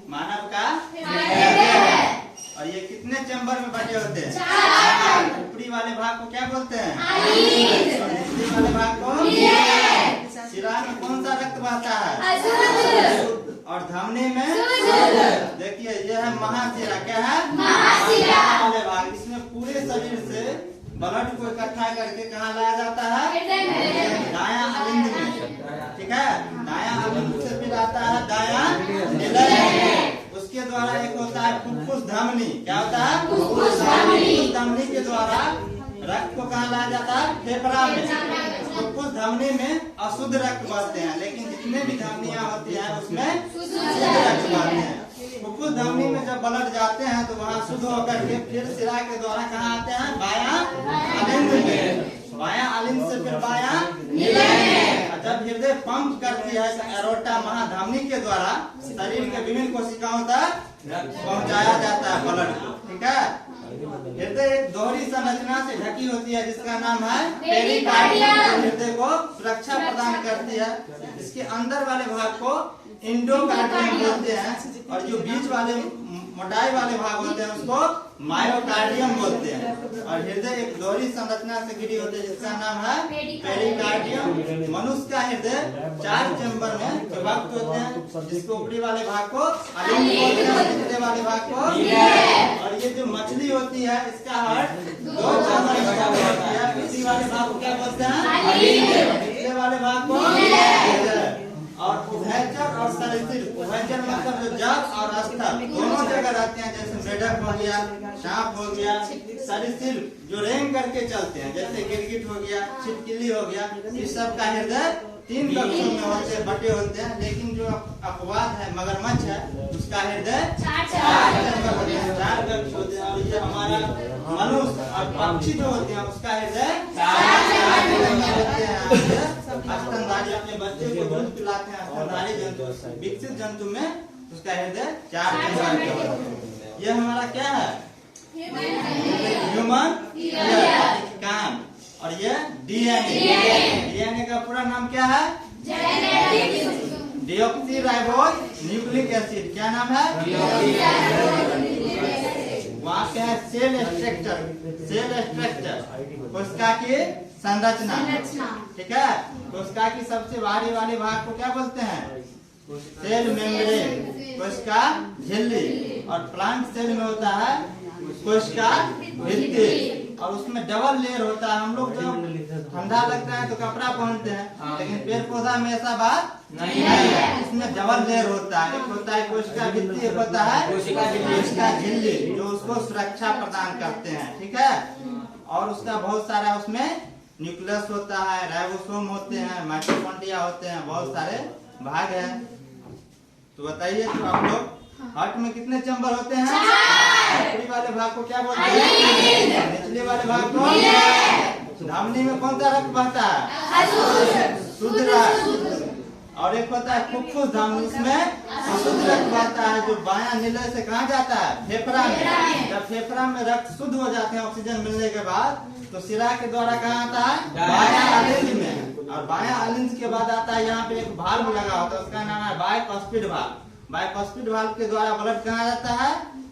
मानव का हृदय है। और ये कितने चैम्बर में बटे होते हैं? 4। ऊपरी वाले भाग को क्या बोलते हैं? और निचले वाले भाग को? शिरा में कौन सा रक्त बहता है? और धमनी में? देखिए यह है महाशिरा। क्या है? महाशिरा वाले भाग। इसमें पूरे शरीर से ब्लड को इकट्ठा करके कहाँ लाया जाता है? दायां अलिंद में। ठीक है, दायां अलिंद से फिर आता है दायां निलय। उसके द्वारा एक होता है फुफ्फुस धमनी। क्या होता है? फुफ्फुस धमनी के द्वारा रक्त को कहाँ लाया जाता है? फेफड़ा में। फुफ्फुस धमनी में अशुद्ध रक्त बहते हैं, लेकिन जितने भी धमनियां होती हैं उसमें शुद्ध रक्त बहते हैं। फुफ्फुस धमनी में जब ब्लड जाते हैं तो वहाँ शुद्ध होकर के फिर शिरा के द्वारा कहाँ आते हैं? बायां अलिंद में। बायां अलिंद से फिर बायां निलय में। जब हृदय पंप करती है तो एरोटा महाधमनी के द्वारा शरीर के विभिन्न कोशिकाओं तक पहुँचाया जाता है ब्लड को। ठीक है, हृदय एक दोहरी संरचना से ढकी होती है जिसका नाम है पेरिकार्डियम। हृदय को सुरक्षा प्रदान करती है। इसके अंदर वाले भाग को एंडोकार्डियम बोलते हैं, और जो बीच वाले मोटाई वाले भाग होते हैं उसको मायोकार्डियम बोलते हैं। और हृदय एक दोहरी संरचना से घिरी होती है जिसका नाम है पेरिकार्डियम। मनुष्य का हृदय 4 चैम्बर में विभक्त होते हैं, जिसको ऊपरी वाले भाग को अलिंद बोलते हैं, निचले वाले भाग को। और ये जो मछली होती है इसका हार्ट 2 चैम्बर में होती है। ऊपरी वाले भाग को क्या बोलते हैं? निचले वाले भाग को। और उभयचर और सरीसृप। उभयचर मतलब जो जल और स्थल दोनों जगह रहते हैं, जैसे मेढक हो गया, सांप हो गया। सरीसृप जो रेंग करके चलते हैं, जैसे गिरगिट हो गया, छिपकली हो गया। इस सब का हृदय 3 कक्षों में होते बटे होते हैं, लेकिन जो अपवाद है मगरमच्छ है उसका हृदय 4 कक्ष होते हैं। और ये हमारा मनुष्य और पक्षी जो होते हैं उसका हृदय 4 होते हैं। स्तनधारी अपने बच्चे को दूध पिलाते हैं। स्तनधारी जंतु, विकसित जंतु में उसका हृदय 4 चैम्बर के होते हैं। ये हमारा क्या है? ह्यूमन काम। और ये डीएनए का पूरा नाम क्या है? Deoxyribose nucleic acid. क्या नाम है? वहाँ क्या है? सेल स्ट्रक्चर कोशिका की संरचना। ठीक है, कोशिका की सबसे बाहरी वाले भाग को क्या बोलते हैं? सेल मेम्ब्रेन, कोशिका झिल्ली। और प्लांट सेल में होता है कोशिका भित्ति, और उसमें डबल लेयर होता है। हम लोग जब ठंडा लगता है तो कपड़ा पहनते हैं, लेकिन पेड़ पौधा में ऐसा बात नहीं है। इसमें डबल लेयर होता है। एक होता है कोशिका भित्ति, एक होता है कोशिका झिल्ली, जो उसको सुरक्षा प्रदान करते हैं। ठीक है, और उसका बहुत सारा उसमें न्यूक्लियस होता है, राइबोसोम होते हैं, माइटोकॉन्ड्रिया होते हैं, बहुत सारे भाग हैं। तो बताइए, तो आप लोग हार्ट में कितने चैम्बर होते हैं? ऊपरी वाले भाग को क्या बोलते हैं? निचले वाले भाग को? धमनी में कौन सा रक्त बहता है? शुद्ध रक्त। और एक होता है फुफ्फुस धमनी, इसमें अशुद्ध रक्त बहता है, जो बायां निलय से कहाँ जाता है? फेफड़ा में। जब फेफड़ा में रक्त शुद्ध हो जाते हैं ऑक्सीजन मिलने के बाद, तो शिरा के द्वारा कहाँ आता है? बायां अलिंद में। और बायां अलिंद के बाद आता है, यहाँ पे एक वाल्व लगा होता है, उसका नाम है बाइकुस्पिड वाल्व। बाइकुस्पिड वाल्व के द्वारा ब्लड कहाँ जाता है?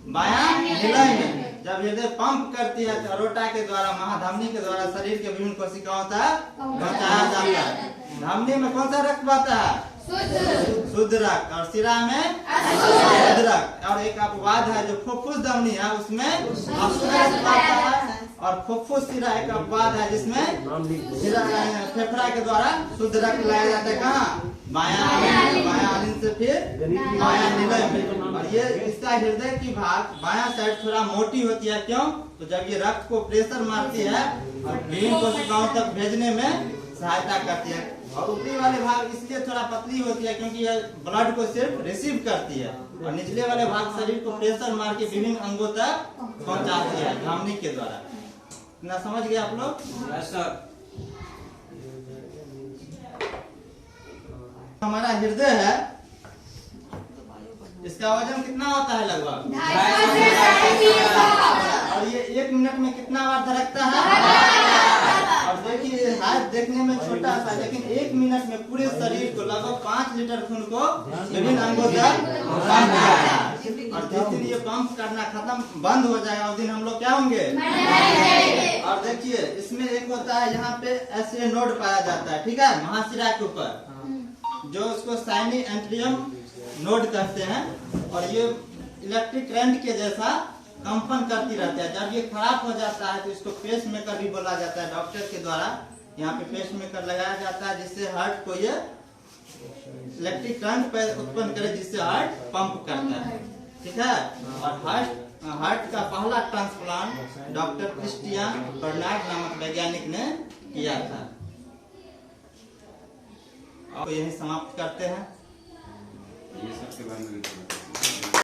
बायां निलय में। जब हृदय पंप करती है तो एरोटा के द्वारा महाधमनी के द्वारा शरीर के विभिन्न कोशिकाओं तक पहुँचाया जाता है। धमनी में कौन सा रक्त बहता है? शुद्ध रक्त। और शिरा में अशुद्ध रक्त। और एक अपवाद है, जो फुफ्फुस धमनी है उसमें अशुद्ध रक्त बहता है। और फुफ्फुस शिरा एक अपवाद है जिसमें फेफड़ा के द्वारा शुद्ध रक्त लाया जाता है। कहाँ? बायां अलिंद से फिर बायां निलय में। और ये इसका हृदय की भाग बायां साइड थोड़ा मोटी होती है। क्यों? तो जब ये रक्त को प्रेशर मारती है और विभिन्न कोशिकाओं तक भेजने में सहायता करती है। और ऊपरी वाले भाग इसलिए थोड़ा पतली होती है क्योंकि यह ब्लड को सिर्फ रिसीव करती है, और निचले वाले भाग शरीर को प्रेशर मार के विभिन्न अंगों तक पहुंचाती है धमनी के द्वारा। इतना समझ गए आप लोग? हमारा हृदय है, इसका वजन कितना होता है? लगभग 250। और ये 1 मिनट में कितना बार धड़कता है? और देखिए हाथ देखने में छोटा सा, लेकिन 1 मिनट में पूरे शरीर को लगभग 5 लीटर खून को विभिन्न अंगों तक जिस दिन ये पंप करना खत्म बंद हो जाएगा उस दिन हम लोग क्या होंगे? और देखिए इसमें एक होता है यहाँ पे ऐसे नोड पाया जाता है, ठीक है, महाशिरा के ऊपर, जो उसको साइनी एंट्रियम नोड कहते हैं। और ये इलेक्ट्रिक करंट के जैसा कंपन करती रहता है। जब ये खराब हो जाता है तो इसको पेस मेकर भी बोला जाता है। डॉक्टर के द्वारा यहाँ पे पेस मेकर लगाया जाता है जिससे हार्ट को ये इलेक्ट्रिक करंट उत्पन्न करे, जिससे हार्ट पंप करता है, ठीक है। और हार्ट का पहला ट्रांसप्लांट डॉक्टर क्रिस्टियन बर्नार्ड नामक वैज्ञानिक ने किया था। अब यही समाप्त करते हैं। ये सबके बारे में